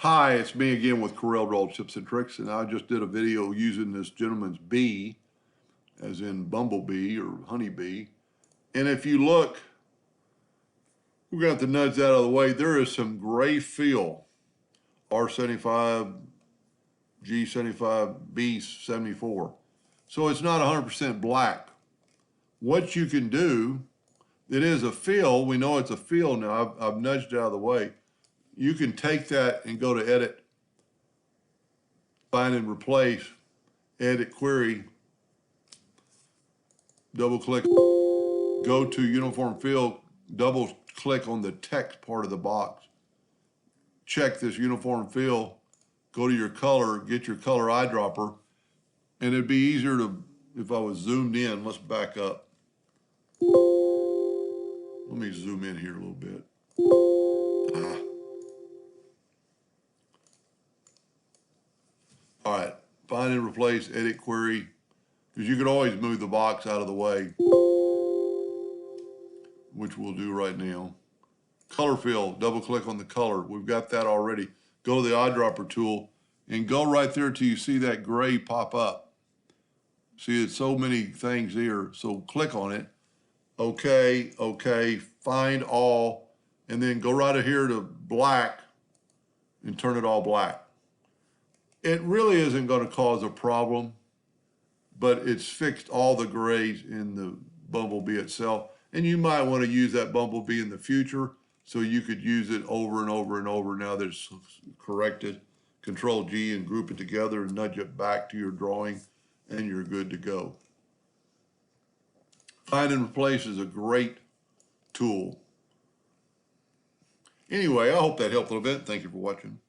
Hi, it's me again with CorelDraw Tips and Tricks, and I just did a video using this gentleman's bee, as in bumblebee or honeybee. And if you look, we're going to have to nudge that out of the way. There is some gray fill, R75, G75, B74. So it's not 100% black. What you can do, it is a fill. We know it's a fill now. I've nudged it out of the way. You can take that and go to Edit, Find and Replace, Edit Query, double click, go to Uniform Fill, double click on the text part of the box. Check this Uniform Fill, go to your color, get your color eyedropper, and it'd be easier to, if I was zoomed in, let's back up. Let me zoom in here a little bit. All right, find and replace, edit query, because you could always move the box out of the way, which we'll do right now. Color fill, double click on the color. We've got that already. Go to the eyedropper tool and go right there till you see that gray pop up. See, it's so many things here, so click on it. Okay, find all, and then go right here to black and turn it all black. It really isn't going to cause a problem, but it's fixed all the grays in the bumblebee itself. And you might want to use that bumblebee in the future, so you could use it over and over and over now that it's corrected. Control G and group it together and nudge it back to your drawing, and you're good to go. Find and Replace is a great tool. Anyway, I hope that helped a little bit. Thank you for watching.